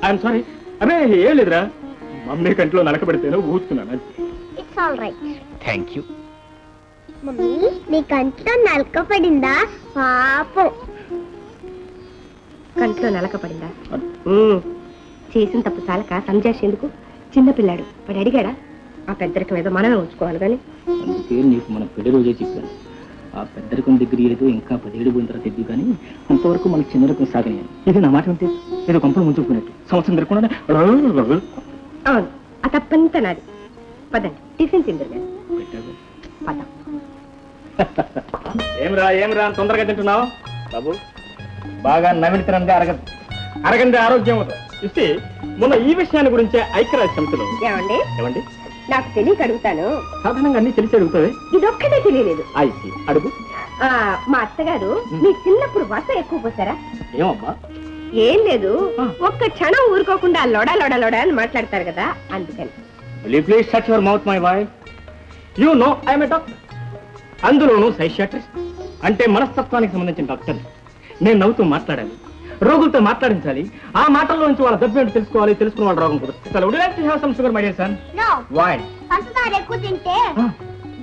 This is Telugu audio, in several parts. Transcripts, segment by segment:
I'm sorry. అదే ఏం లేదురా, మమ్మీ కంట్లో నలకబెడితేనే ఊస్తున్నాను. It's all right. Thank you. Mummy నీ కంట్లో నలక పడిందా? పాపం. కంట్లో నలక పడిందా? చేసిన తప్పు చాలక సంజాషేందుకు? చిన్నపిల్లాడు వాడు అడిగాడా? ఆ పెద్దరికం ఏదో మనమే ఉంచుకోవాలి కానీ. అందుకే నీకు మన పెళ్లి రోజే చెప్పాను, ఆ పెద్దరికం దగ్గర ఏదో ఇంకా 10 ఏళ్ళు పోయిన తర్వాత తెద్దు కానీ అంతవరకు మనకు చిన్న రకం సాగని. ఇది నా మాట ఉంటే ఏదో కొంపలు ముంచుకున్నట్టు సంవత్సరం జరగకుండా. అవును, ఆ తప్పంతా నాది. పదండి టిఫిన్ తిందరు పదం. ఏమ్రా తొందరగా తింటున్నావు బాబు? బాగా నమిడితనంగా అరగండి ఆరోగ్యం చూస్తే మొన్న ఈ విషయాన్ని గురించే ఐక్యరాజ్య సమితిలో. ఏమండి నాకు తెలియక అడుగుతాను. సాధారణంగా అన్ని తెలిసి అడుగుతావే, ఇదొక్కటే తెలియలేదు. అడుగు. మా అత్తగారు మీకు చిన్నప్పుడు వస ఎక్కువ పోసారా? ఏమబ్బా? ఏం లేదు, ఒక్క క్షణం ఊరుకోకుండా లొడా లొడా లొడా అని మాట్లాడతారు కదా, అందుకని. Please shut your mouth my boy. You know I am a doctor, అందులోనూ సైకియాట్రిస్ట్ అంటే మనస్తత్వానికి సంబంధించిన డాక్టర్. నేను నవ్వుతూ మాట్లాడాలి, రోగులతో మాట్లాడించాలి, ఆ మాటల్లో నుంచి వాళ్ళ దెబ్బ ఏంటో తెలుసుకోవాలి, తెలుసుకున్న వాళ్ళ రోగం కుదురు. Sugar my dear son. Why? పంచదార ఎక్కువ తింటే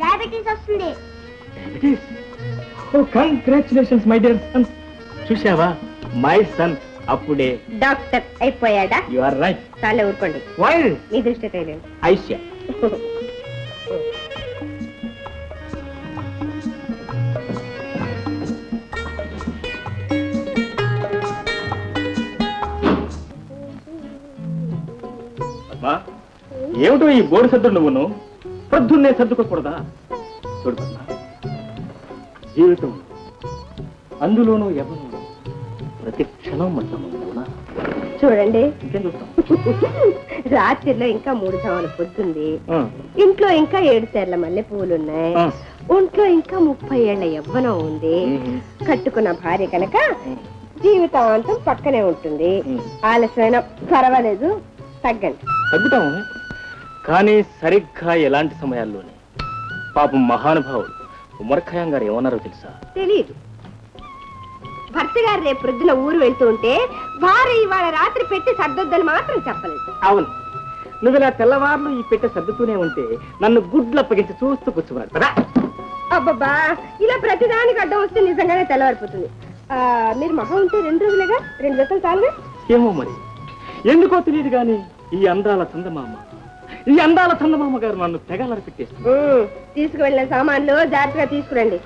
డయాబెటీస్ వస్తుంది. Diabetes? Oh congratulations my dear son. చూశావా మై సన్ అప్పుడే డాక్టర్ అయిపోయాడా? You are right. చాలే ఊరుకోండి. వై? మీ దృష్టి తెలియదు. ఐశ్య ఏమిటో ఈ బోర్డు సర్దుడు నువ్వును పొద్దున్నే సర్దుకోకూడదా? చూడు జీవితం అందులోనూ ఎవరు ప్రతి క్షణం మొత్తమునా? చూడండి, ఇంకేం చూస్తాం? రాత్రిలో ఇంకా 3 సవాలు పొద్దుంది, ఇంట్లో ఇంకా 7 సేర్ల మల్లె పువ్వులున్నాయి, ఒంట్లో ఇంకా 30 ఏళ్ల యవ్వనం ఉంది, కట్టుకున్న భార్య కనుక జీవితాంతం పక్కనే ఉంటుంది. ఆలస్యమైన పర్వాలేదు, తగ్గండి. తగ్గుతాము, కానీ సరిగ్గా ఎలాంటి సమయాల్లోనే. పాపం మహానుభావుడు ఉమర్ ఖయాం గారు ఏమన్నారో తెలుసా? తెలీదు. భర్త గారు రేపు ప్రొద్దున ఊరు వెళ్తూ ఉంటే భార్య ఇవాళ రాత్రి పెట్టి సర్దొద్దని మాత్రం చెప్పలేదు. అవును, నువ్వు ఇలా తెల్లవార్లు ఈ పెట్టె సర్దుతూనే ఉంటే నన్ను గుడ్లు అప్పగించి చూస్తూ కూర్చున్నాడు కదా. అబ్బబ్బా, ఇలా ప్రతిదానికి అడ్డం వస్తే నిజంగానే తెల్లవారిపోతుంది. మీరు మహా ఉంటే 2 రోజులుగా 2 జతలు చాలుగా. ఏమో మరి ఎందుకో తెలియదు గాని ఈ అందాల చందమామ గారు నన్ను తెగలర పెట్టేస్తుంది. తీసుకువెళ్ళిన సామాన్లు జాగ్రత్తగా తీసుకురండి.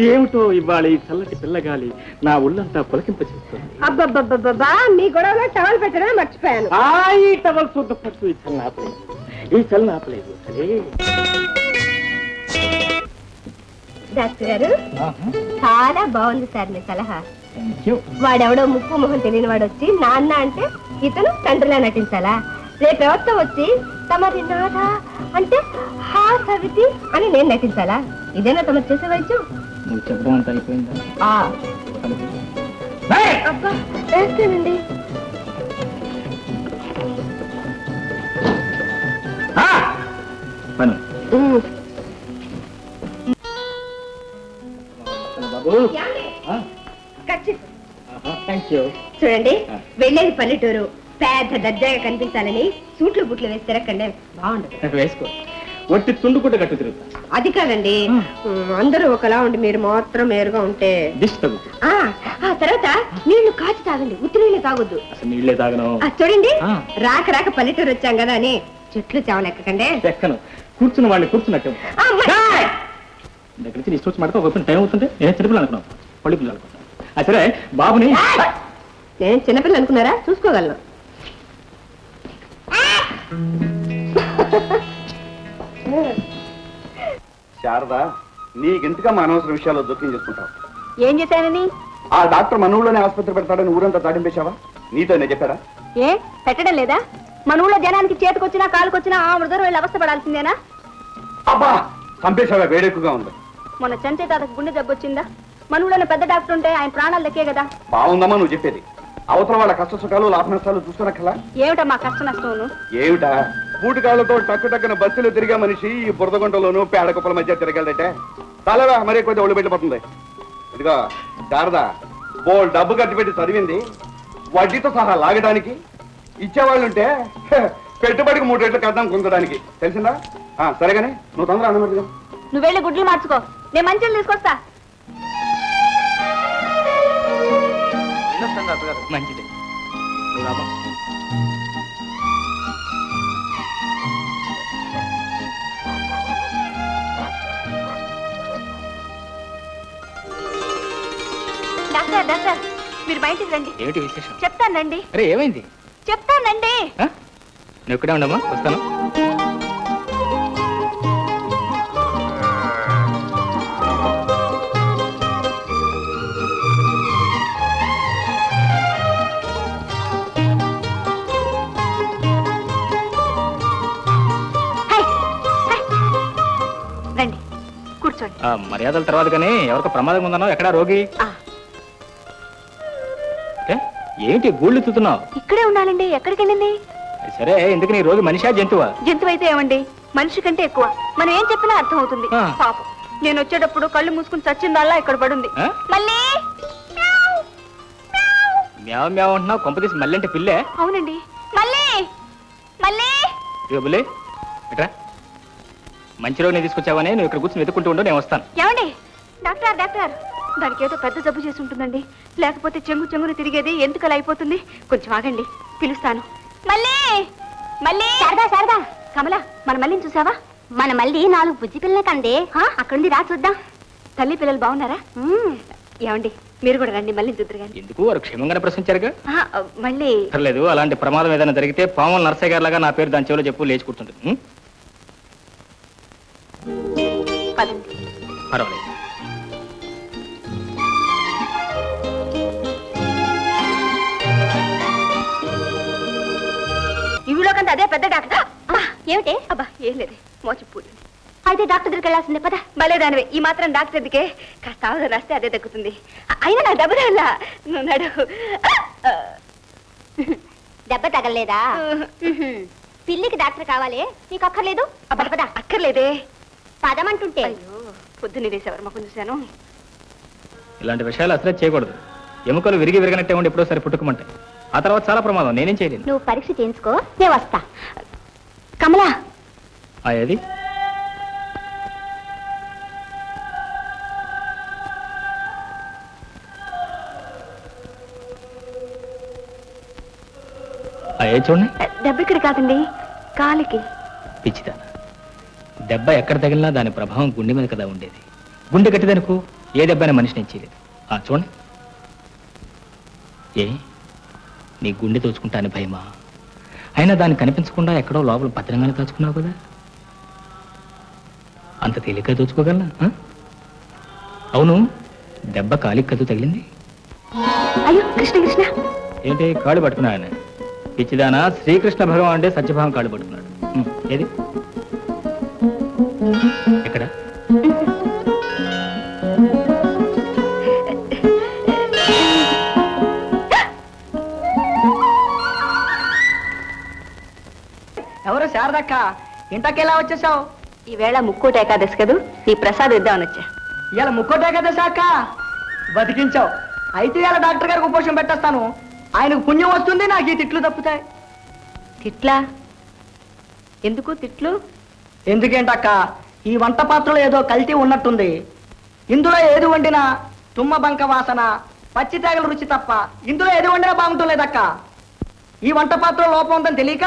ఏమిటో ఇవాళ ఈ చల్లటి పిల్లగాలి నా ఒళ్ళంతా పులకింపచేస్తుంది. అబ్బబ్బబ్బబ్బా, మీ గొడవలో టవల్ పెట్టడం మర్చిపోయాను. ఈ టవల్ చూద్దపట్టు, ఈ చల్లని ఆపలేదు. డాక్టర్ గారు, చాలా బాగుంది సార్ మీ సలహా. వాడెవడో ముక్కు మొహం తెలియని వాడు వచ్చి నాన్న అంటే ఇతను తండ్రిలా నటించాలా? రేపెవరితో వచ్చి తమది నాదా అంటే హా సవితి అని నేను నటించాలా? ఇదేనా తమరు చేసే వైద్యం? నువ్వు చెప్పడం అంత అయిపోయిందా? అబ్బా, వేస్తేనండి. చూడండి, వెళ్ళేది పల్లెటూరు, పెద్ద దర్జాగా కనిపించాలని సూట్లు బుట్లు వేసి తిరగండి, బాగుండదు. వేసుకో, ఒట్టి తుండు కూడా కట్టు తిరుగుతా. అది కాదండి, అందరూ ఒకలా ఉండి మీరు మాత్రం మేరుగా ఉంటే. తర్వాత నీళ్లు కాచి తాగండి, ఉత్తి నీళ్ళు తాగొద్దు. నీళ్ళే తాగను. చూడండి, రాక పల్లెటూరు వచ్చాం కదా అని చెట్లు చావలు ఎక్కకండి. ఎక్కను, కూర్చున్న వాళ్ళని కూర్చున్నట్టు దగ్గర నుంచి ఇష్టం వచ్చి మాట ఒక టైం అవుతుంటే నేను చిన్నపిల్లలు అనుకున్నాను, పళ్ళు పిల్లలు అనుకున్నాను. సరే బాబుని. నేను చిన్నపిల్లలు అనుకున్నారా? చూసుకోగలను. శారదా, నీకెందుగా మా అనవసర విషయాల్లో జోక్యం చేసుకుంటావు? ఏం చేశానని? ఆ డాక్టర్ మన ఊళ్ళోనే ఆసుపత్రి పెడతాడని ఊరంతా దాటింపేశావా? నీతో నేను చెప్పారా? ఏ పెట్టడం లేదా? మన ఊళ్ళో జనానికి చేతికొచ్చినా కాలుకొచ్చినా ఆ మృదరు వెళ్ళి అవస్థ పడాల్సిందేనా? అబ్బా, చంపేశావా? వేడెక్కువగా ఉంది. మొన్న చంచే తాతకు గుండె జబ్బు వచ్చిందా? మన ఊళ్ళో పెద్ద డాక్టర్ ఉంటే ఆయన ప్రాణాలు దక్కే కదా. బాగుందమ్మా నువ్వు చెప్పేది. అవతల వాళ్ళ కష్ట సుఖాలు లాభ నష్టాలు చూసుకోనక్కలా? ఏమిటా మా కష్ట నష్టం? ఏమిటా? పూటికాళ్లతో టక్కున బస్సులు తిరిగే మనిషి ఈ బురదగుంటలోనూ పేడ కుప్పల మధ్య తిరగలదటే. చాలవా, మరీ కొద్దిగా ఒళ్ళు పెట్టిపోతుంది. ఇదిగో శారదా, డబ్బు ఖర్చు పెట్టి చదివింది, వడ్డీతో సహా లాగడానికి ఇచ్చేవాళ్ళుంటే పెట్టుబడికి 3 రెట్లు కట్నం పొందడానికి తెలిసిందా? సరేగానే నువ్వు తొందర అన్నమాట. నువ్వు వెళ్ళి గుడ్లు మార్చుకో, నేను మంచిలు తీసుకొస్తా. మంచిది, నువ్వు రామా. డాక్టర్ డాక్టర్ మీరు బయటికి రండి. ఏమిటి విశేషం? చెప్తానండి. అరే ఏమైంది? చెప్తానండి. నువ్వు ఇక్కడే ఉండమ్మా, వస్తాను. రండి కూర్చోండి. మర్యాదల తర్వాత కానీ ఎవరికి ప్రమాదం ఉందన్నావు? ఎక్కడా రోగి? ఏంటి గూళ్ళు తుతున్నావు? ఇక్కడే ఉండాలండి. ఎక్కడికి వెళ్ళింది? సరే, ఎందుకు నీ రోగి మనిషా జంతువా? జంతువు అయితే ఏమండి, మనిషి కంటే ఎక్కువ. మనం ఏం చెప్పినా అర్థం అవుతుంది. పాపం నేను వచ్చేటప్పుడు కళ్ళు మూసుకుని చచ్చిందల్లా ఇక్కడ పడుంది. మళ్ళీ మ్యావ్ మ్యావ్ అంటున్నావు, కొంపదీసి మళ్ళీ అంటే పిల్లే? అవునండి. మళ్ళీ మళ్ళీ బులే ఎట్రా, మంచి రోజు నేను తీసుకొచ్చావని నువ్వు ఇక్కడ కూర్చొని వెతుక్కుంటూ ఉండు, నేను వస్తాను. ఏమండి? డాక్టర్ డాక్టర్ దానికి ఏదో పెద్ద జబ్బు చేసి ఉంటుందండి. లేకపోతే చెంగుని తిరిగేది ఎందుకు అలా అయిపోతుంది? కొంచెం ఆగండి, పిలుస్తాను. మళ్ళీ మళ్ళీ శారదా శారదా కమల, మన మళ్ళీని చూసావా? మన మళ్ళీ 4 బుజ్జి పిల్లలే కందే. అక్కడుంది, రా చూద్దాం. తల్లి పిల్లలు బాగున్నారా? ఏమండి మీరు కూడా రండి, మళ్ళీ చూద్దరు కానీ. ఎందుకు, వారు క్షేమంగానే ప్రశ్నించారుగా. మళ్ళీ పర్లేదు, అలాంటి ప్రమాదం ఏదైనా జరిగితే పాముల నర్సయ్య గారి లాగా నా పేరు దాని చెవిలో చెప్పు, లేచి కూర్చుంటుంది. పదండి. పర్వాలేదు. ఇవిలోకంత అదే పెద్ద డాక్టర్. ఏమిటి? అబ్బా ఏం లేదు, మోచిపూడి. అయితే డాక్టర్ దగ్గరికి వెళ్ళాల్సిందే పద. భలే దానివే, ఈ మాత్రం డాక్టర్ దగ్గరికి కాస్త ఆవుదం రాస్తే అదే తగ్గుతుంది. అయినా నాకు దెబ్బ తగలా. నువ్వు నడు. దెబ్బ తగలేదా? పిల్లికి డాక్టర్ కావాలి, నీకు అక్కర్లేదు? అబ్బా పద. అక్కర్లేదే, పదమంటుంటే. అయ్యో పొద్దున్నే వేసేవారు మాకు చూశాను. ఇలాంటి విషయాలు అసలే చేయకూడదు. ఎముకలు విరిగి విరగనట్టే ఉండి ఎప్పుడో సరి పుట్టుకోమంటాయి. ఆ తర్వాత చాలా ప్రమాదం, నేనేం చేయలేను. నువ్వు పరీక్ష చేయించుకో, నేను వస్తా. కమలా ఏది? ఏ చూడండి. దెబ్బ ఇక్కడ కాదండి, కాలికి. పిచ్చిదా, దెబ్బ ఎక్కడ తగిలినా దాని ప్రభావం గుండె మీద కదా ఉండేది. గుండె గట్టిదనుకో, ఏ దెబ్బైనా మనిషిని చేయలేదు. చూడండి. ఏ నీ గుండె తోచుకుంటాను భయమా? అయినా దాన్ని కనిపించకుండా ఎక్కడో లోపల భద్రంగానే దాచుకున్నావు కదా. అంత తేలిగ్గా దోచుకోగలనా? అవును, దెబ్బ కాలికి కదు తగిలింది. అయ్యో కృష్ణ కృష్ణ. ఏంటి కాళ్ళు పట్టుకున్నాయన? పిచ్చిదానా, శ్రీకృష్ణ భగవాన్ అంటే సత్యభావం కాళ్ళు పట్టుకున్నాడు. ఏది ఎక్కడ? ఎవరు శారదక్క, ఇంతకెలా వచ్చేసావు? ఈవేళ ముక్కోటి ఏకాదశి కదూ, నీ ప్రసాదం ఇద్దామని వచ్చా. ఇవాళ ముక్కోటే కదా శాఖ, బతికించావు. అయితే ఇవాళ డాక్టర్ గారికి ఉపోషం పెట్టేస్తాను. ఆయనకు పుణ్యం వస్తుంది, నాకు ఈ తిట్లు తప్పుతాయి. తిట్లా? ఎందుకు తిట్లు? ఎందుకేంటక్క, ఈ వంట పాత్రలో ఏదో కల్తీ ఉన్నట్టుంది. ఇందులో ఏది వండినా తుమ్మ బంక వాసన, పచ్చి తేగల రుచి తప్ప ఇందులో ఏది వండినా బాగుంటలేదక్క. ఈ వంట పాత్ర లోపం ఉందని తెలియక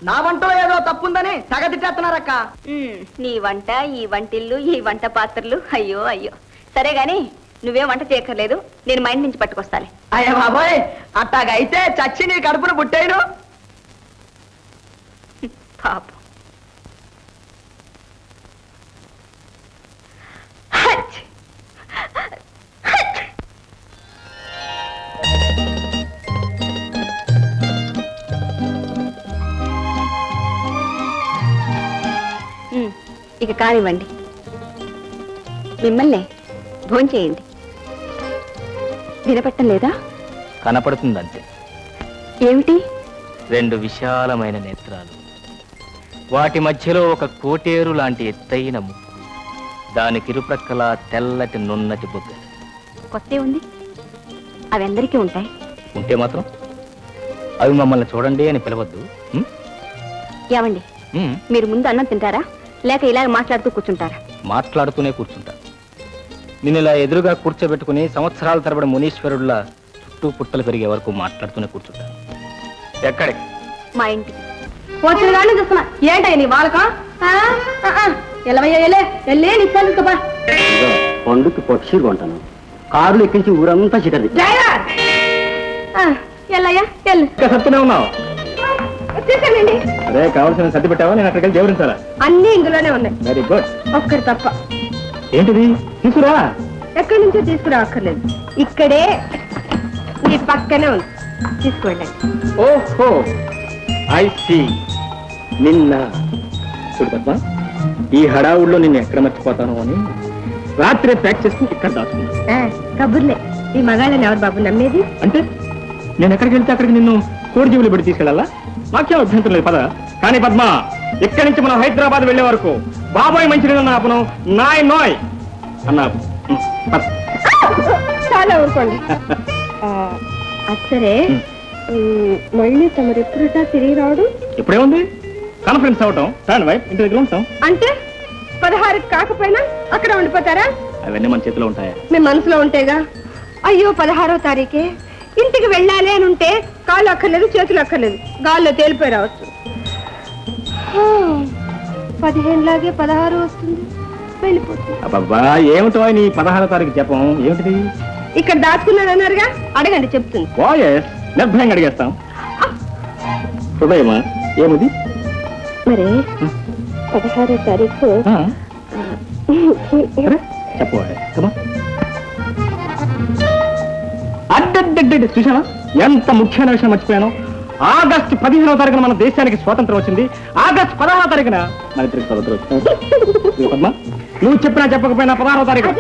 నా వంటలో ఏదో తప్పుందని తెగ తిట్టేస్తున్నారక్క. నీ వంట, ఈ వంటిల్లు, ఈ వంట పాత్రలు, అయ్యో అయ్యో. సరే గాని నువ్వేం వంట చేయక్కర్లేదు, నేను మా ఇంటి నుంచి పట్టుకొస్తాలే. అయ్యో బాబోయ్, అట్టాగైతే చచ్చి నీ కడుపును పుట్టేను. పాపం. ఇక కానివ్వండి, మిమ్మల్ని భోంచేయండి. వినపట్టం లేదా? కనపడుతుంది అంతే. ఏమిటి? 2 విశాలమైన నేత్రాలు, వాటి మధ్యలో ఒక కోటేరు లాంటి ఎత్తైన ముక్కు, దానికి ఇరుప్రక్కల తెల్లటి నున్నటి బుగ్గ. కొత్త ఉంది, అవి అందరికీ ఉంటాయి. ఉంటే మాత్రం అవి మమ్మల్ని చూడండి అని పిలవద్దు. ఉం? ఏమండి, ఉం. మీరు ముందు అన్నం తింటారా లేక ఇలాగ మాట్లాడుతూ కూర్చుంటారా? మాట్లాడుతూనే కూర్చుంటా. నిన్ను ఇలా ఎదురుగా కూర్చోబెట్టుకుని సంవత్సరాల తరబడి మునీశ్వరుడిలా చుట్టూ పుట్టలు పెరిగే వరకు మాట్లాడుతూనే కూర్చుంటా. ఎక్కడికి? మా ఇంటికి. వచ్చిన కానీ చూస్తున్నా ఏంటయ్య నీ వాళ్ళకం ఎలవయ్యా వెళ్ళే నిశ్చాలుకోబా పండుకి పక్షులు కొంటాను, కారులు ఎక్కించి ఊరంతా చిటది. డ్రైవర్ ఎల్లయ్యా వెళ్ళు ఇంకా సత్తునే ఉన్నావు. వచ్చేసానండి. అదే కావాల్సిన సర్ది పెట్టావా? నేను అక్కడికి వెళ్ళి జవరించాలా? అన్ని ఇందులోనే ఉన్నాయి, వెరీ గుడ్. ఒక్కటి తప్ప. ఏంటిది? తీసుకురా. ఎక్కడి నుంచో తీసుకురావక్కర్లేదు, ఇక్కడే మీ పక్కనే ఉంది, తీసుకువెళ్ళండి. ఓహో, ఐ సీ. నిన్న చూడు పద్మ, ఈ హడావుల్లో నిన్ను ఎక్కడ మర్చిపోతాను అని రాత్రి ప్యాక్ చేసుకుని ఇక్కడ దాచుకున్నా. కబుర్లే, ఈ మగాళ్ళని ఎవరు బాబు నమ్మేది? అంటే నేను ఎక్కడికి వెళ్తే అక్కడికి నిన్ను కోడి జీవులు పెట్టి తీసుకెళ్ళాలా? నాకేం అభ్యంతరం లేదు, పద. కానీ పద్మ, ఇక్కడి నుంచి మనం హైదరాబాద్ వెళ్లే వరకు బాబాయ్ మంచినీళ్ళు ఆపను, నాయ్ నోయ్ అన్నా. చాలా ఊరుకోండి. అచ్చరే, మళ్ళీ తమరు ఎప్పుడుటా తిరిగి రావడం? ఇప్పుడే ఉంది, కాన్ఫరెన్స్ అవటం, టాన్ వైఫ్ ఇంటి దగ్గర ఉంటాం. అంటే 16 కాకపోయినా అక్కడ ఉండిపోతారా? అవన్నీ మన చేతిలో ఉంటాయా? మీ మనసులో ఉంటేగా. అయ్యో 16వ తారీఖే ఇంటికి వెళ్ళాలి అని ఉంటే కాళ్ళు అక్కర్లేదు, చేతులు అక్కర్లేదు, గాల్లో తేలిపోయి రావచ్చు. 15 లాగే 16 వస్తుంది, వెళ్ళిపోతుంది. అబ్బబ్బా, ఏమిటో నీ 16వ తారీఖు చెప్పం ఏమిటిది? ఇక్కడ దాచుకున్నారన్నారుగా, అడగండి చెప్తుంది. వాయస్ నిర్భయంగా అడిగేస్తాం. హృదయమా ఏముది? మరి 16వ తారీఖు చెప్పు. అడ్డడ్డడ్డ చూసావా ఎంత ముఖ్యమైన విషయం మర్చిపోయాను. ఆగస్టు 15వ తారీఖున మన దేశానికి స్వాతంత్రం వచ్చింది. ఆగస్టు 16వ తారీఖున మన ఇద్దరికి స్వాతంత్రం వచ్చింది. పద్మ, నువ్వు చెప్పినా చెప్పకపోయినా 16వ తారీఖు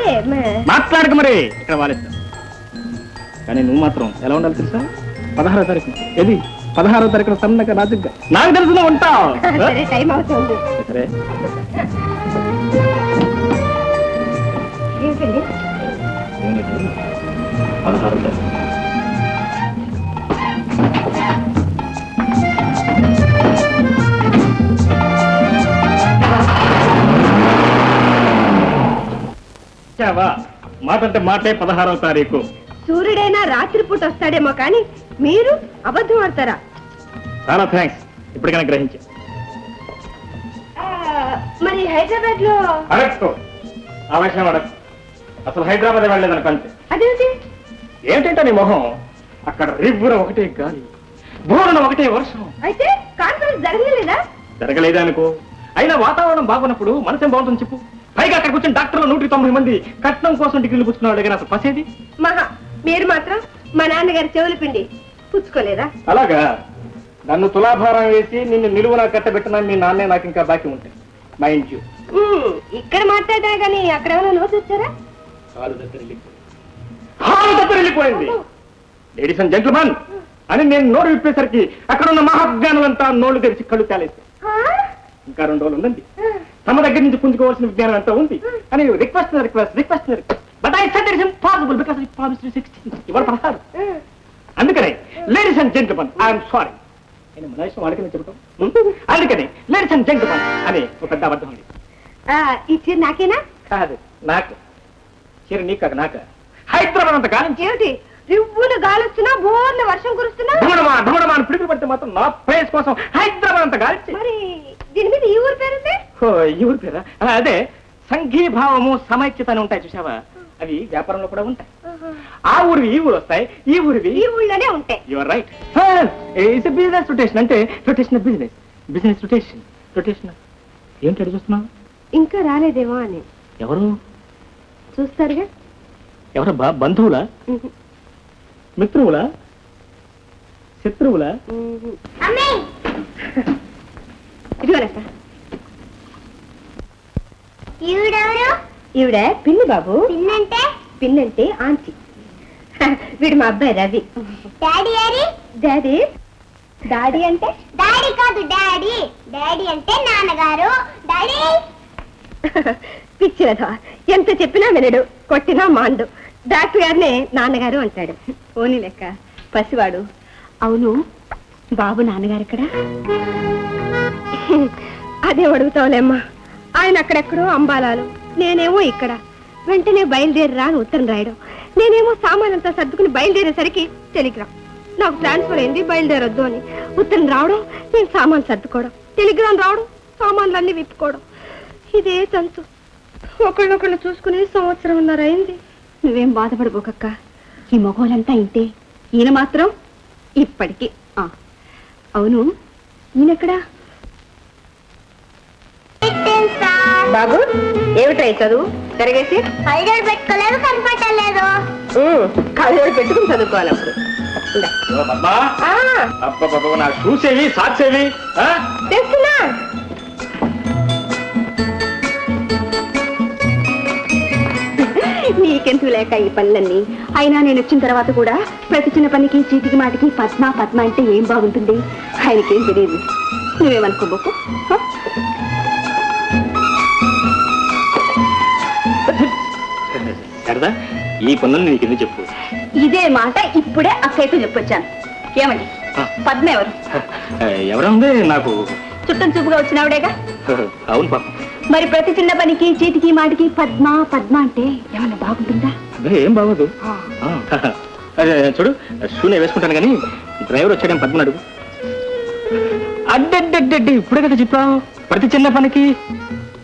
మాట్లాడక మరి ఇక్కడ వాలేస్తా. కానీ నువ్వు మాత్రం ఎలా ఉండాలి తెలుసా? 16వ తారీఖు ఏది? 16వ తారీఖున సన్నగా నాజుగ్గా నాకు తెలుసు ఉంటావు. టైం అవుతుంది. సరే, ఏంటండి? 16వ తారీఖు. మాట అంటే మాటే 16వ తారీఖు. సూర్యుడైనా రాత్రిపూట వస్తాడేమో కానీ మీరు అబద్ధం ఆడతారా? చాలా థ్యాంక్స్, ఇప్పటికైనా గ్రహించా. మరి హైదరాబాద్ లో అడగో, ఆ విషయం అడగ. అసలు హైదరాబాద్ వెళ్ళలేదని కంటే అదేంటి? ఏంటంటే నీ మొహం అక్కడ రివ్వున ఒకటే గాలి, బోరున ఒకటే వర్షం. అయితే కాన్ఫరెన్స్ జరగలేదా? జరగలేదా అనుకో, అయినా వాతావరణం బాగున్నప్పుడు మనసేం బాగుంటుంది చెప్పు. పైగా అక్కడ కూర్చొని డాక్టర్లు 190 మంది కట్నం కోసం డిగ్రీలు పుచ్చుకున్నాడు కానీ అసలు పసేది. మహా, మీరు మాత్రం మా నాన్నగారి చెవులు పిండి పుచ్చుకోలేదా? అలాగా? నన్ను తులాభారం వేసి నిన్ను నిలువున కట్టబెట్టిన మీ నాన్నే నాకు ఇంకా బాకీ ఉంటాయి. Mind you. ఇక్కడ మాట్లాడా గానీ అక్కడ ఏమైనా నోట్ వచ్చారా? కాలు దగ్గర వెళ్ళిపోయింది. లేడీస్ అండ్ జెంట్లమెన్ అని నేను నోరు విప్పేసరికి అక్కడ ఉన్న మహాజ్ఞానులంతా నోళ్లు తెరిచి కళ్ళు తేలేస్తాయి. ఇంకా 2 రోజులు ఉందండి, తమ దగ్గర నుంచి పుంజుకోవాల్సిన విజ్ఞానం అంతా ఉంది అని request but I said it is impossible because it promised 16 ఇవాళ 16. అందుకనే ladies and gentlemen I'm sorry. నేను మలేషియా వాళ్ళకి నేను చెప్పటం అందుకని లేడీస్ అండ్ జెంట్లమెన్ అని ఒక పెద్ద అబద్ధం ఉంది. ఈ చీర నాకేనా? కాదు, నాకు. చీర నీకు కాక నాక. హైదరాబాద్ అంత కాలం ఏమిటి రివ్వులు గాలొస్తున్నా, బోర్లు వర్షం కురుస్తున్నా, ఢమడమా అని పిడుగులు పడితే మాత్రం నా ప్లేస్ కోసం హైదరాబాద్ అంత గాలి. మరి దీని మీద ఈ ఊరు పేరుంది? ఈ ఊరి పేరా? అదే సంఘీభావము సమైక్యత అని ఉంటాయి చూసావా, అవి వ్యాపారంలో కూడా ఉంటాయి. ఆ ఊరివి ఈ ఊరు వస్తాయి, ఈ ఊరివి ఈ ఊళ్ళోనే ఉంటాయి. You're right. It's business rotation, అంటే rotation business, business rotation. Rotation ఏంటి అడి చూస్తున్నావు? ఇంకా రాలేదేమో అని. ఎవరు చూస్తారుగా. ఎవరబ్బా? బంధువులా, మిత్రువులా, శత్రువులా? ఇదిగోనక్క. ఈవిడెవరు? ఈవిడ పిన్ని బాబు. పిన్నంటే? పిన్నంటే ఆంటీ. వీడు మా అబ్బాయి రవి. డాడీ ఏరి? డాడీ. డాడీ అంటే? డాడీ కాదు డాడీ, డాడీ అంటే నాన్నగారు. డాడీ పిచ్చిరదా, ఎంత చెప్పినా వినడు, కొట్టినా మాండు. డాక్టర్ గారినే నాన్నగారు అంటాడు. ఓని లెక్క పసివాడు. అవును, బాబు నాన్నగారు ఇక్కడ అదే అడుగుతావులేమ్మా. ఆయన అక్కడెక్కడో అంబాలాలు, నేనేమో ఇక్కడ. వెంటనే బయలుదేరిరా అని ఉత్తరం రాయడం, నేనేమో సామానంతా సర్దుకుని బయలుదేరేసరికి టెలిగ్రామ్. నాకు ట్రాన్స్ఫర్ అయింది, బయలుదేరొద్దు అని. ఉత్తరం రావడం, నేను సామాన్ సర్దుకోవడం, టెలిగ్రామ్ రావడం, సామాన్లన్నీ విప్పుకోవడం. ఇదే తంతు. ఒకళ్ళొకళ్ళు చూసుకుని సంవత్సరంన్నర అయింది. నువ్వేం బాధపడబోకక్క. ఈ మగవాళ్ళంతా ఇంతే, ఈయన మాత్రం ఇప్పటికి. అవును, ఈయనెక్కడా? బాబు, ఏమిటా ఈ చదువు? తిరగేసి పెట్టుకోలేదు, కనపడలేదు. కళ్ళజోడు పెట్టుకుని చదువుకోవాలి అప్పుడు. ఇందా. పద్మా, ఆ, అబ్బబ్బబ్బ, నా షూస్ ఏవి, సాక్స్ ఏవి? ఆ? తెస్తున్నా. నీకెందుకు లేక ఈ పనులన్నీ? అయినా నేను వచ్చిన తర్వాత కూడా ప్రతి చిన్న పనికి చీటికి మాటికి పద్మ పద్మ అంటే ఏం బాగుంటుంది? ఆయనకేం తెలియదు. నువ్వేమనుకోబోకు. శారదా, ఈ పనులు నీకు ఎందుకు చెప్పు. ఇదే మాట ఇప్పుడే అక్కయ్యతో చెప్పొచ్చాను. ఏమండి, పద్మ ఎవరు? ఎవరుంది నాకు? చుట్టం చూపుగా వచ్చినావిడేగా. అవును పాప. మరి ప్రతి చిన్న పనికి చీటికి మాటికి పద్మ పద్మ అంటే ఏమన్నా బాగుంటుందా? అదే ఏం బాగోదు. అదే చూడు, షూనే వేసుకుంటాను కానీ డ్రైవర్ వచ్చాడేం పద్మని అడుగు. అడ్డడ్డడ్డడ్డి, ఇప్పుడే కదా చెప్పావు, ప్రతి చిన్న పనికి.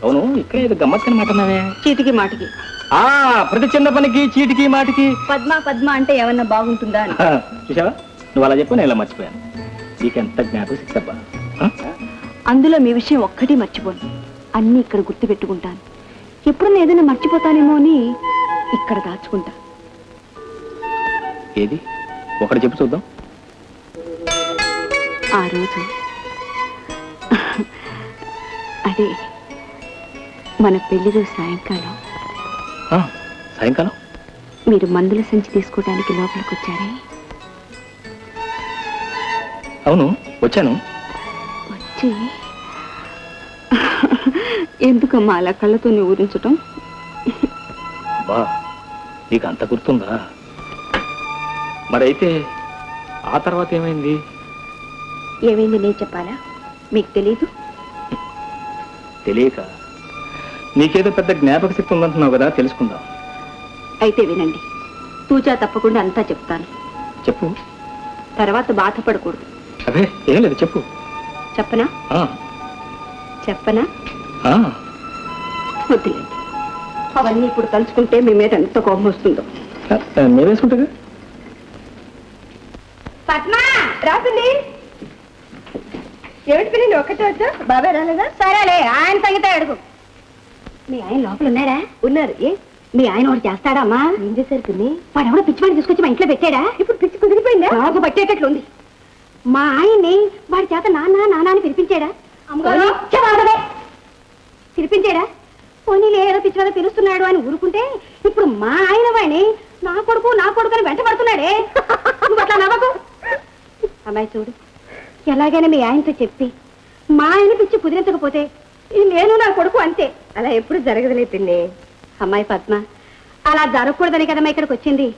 అవును, ఇక్కడ ఏదో గమ్మత్తని మాట అన్నావే. చీటికి మాటికి ప్రతి చిన్న పనికి చీటికి మాటికి పద్మ పద్మ అంటే ఏమన్నా బాగుంటుందా అని. చూసావా, నువ్వు అలా చెప్పు, నేను ఇలా మర్చిపోయాను. నీకెంత జ్ఞాపకం శక్తబ్బా. అందులో మీ విషయం ఒక్కటి మర్చిపోను. అన్ని ఇక్కడ గుర్తు పెట్టుకుంటాను. ఎప్పుడన్నా ఏదైనా మర్చిపోతానేమో అని ఇక్కడ దాచుకుంటా. ఏది ఒకటి చెప్పు చూద్దాం. ఆ రోజు అదే మన పెళ్లి రోజు సాయంకాలం సాయంకాలం మీరు మందుల సంచి తీసుకోవడానికి లోపలికి వచ్చారే. అవును, వచ్చాను. వచ్చి ఎందుకమ్మా అలా కళ్ళతో ఊరించటం? బా, నీకు అంత గుర్తుందా? మరైతే ఆ తర్వాత ఏమైంది? ఏమైంది నేను చెప్పాలా? మీకు తెలీదు? తెలియక నీకేదో పెద్ద జ్ఞాపక శక్తి ఉందంటున్నావు కదా, తెలుసుకుందాం. అయితే వినండి, తూచా తప్పకుండా అంతా చెప్తాను. చెప్పు. తర్వాత బాధపడకూడదు. అదే ఏం లేదు, చెప్పు. చెప్పనా? ఆ, చెప్పనా? ఆ. వద్దులేండి, అవన్నీ ఇప్పుడు తలుచుకుంటే మీ మీద ఎంత కోపం వస్తుందో. నేను వేసుకుంటా. పద్మా, రాసింది. ఏమిటి పిల్లలు ఒక్కటే వచ్చా? బాబాయ్ రాలేదా? సరేలే, ఆయన సంగతే అడుగు. మీ ఆయన లోపల ఉన్నారా? ఉన్నారు. ఏ మీ ఆయన ఒకటి చేస్తాడా అమ్మా? ఏం చేశారు పిన్ని? వాడు ఎవడో పిచ్చివాడిని తీసుకొచ్చి మా ఇంట్లో పెట్టాడా? ఇప్పుడు పిచ్చి కుదిరిపోయిందా? నాకు పట్టేటట్లుంది. మా ఆయన్ని వాడి చేత నాన్న నాన్న అని పిలిపించాడా? నిత్యవాదమే. పిలిపించాడా? పోనీలే, ఏదో పిచ్చివాడు పిలుస్తున్నాడు అని ఊరుకుంటే ఇప్పుడు మా ఆయన వాడిని నా కొడుకు అని వెంట పడుతున్నాడే. నువ్వు అట్లా నవ్వకు. అమ్మాయి చూడు, ఎలాగైనా మీ ఆయనతో చెప్పి మా ఆయన పిచ్చి కుదిరించకపోతే ఈ నేను నా కొడుకు అంతే. అలా ఎప్పుడు జరగదులే పిన్ని. అమ్మాయి పద్మ, అలా జరగకూడదని కదమ్మా ఇక్కడికి వచ్చింది.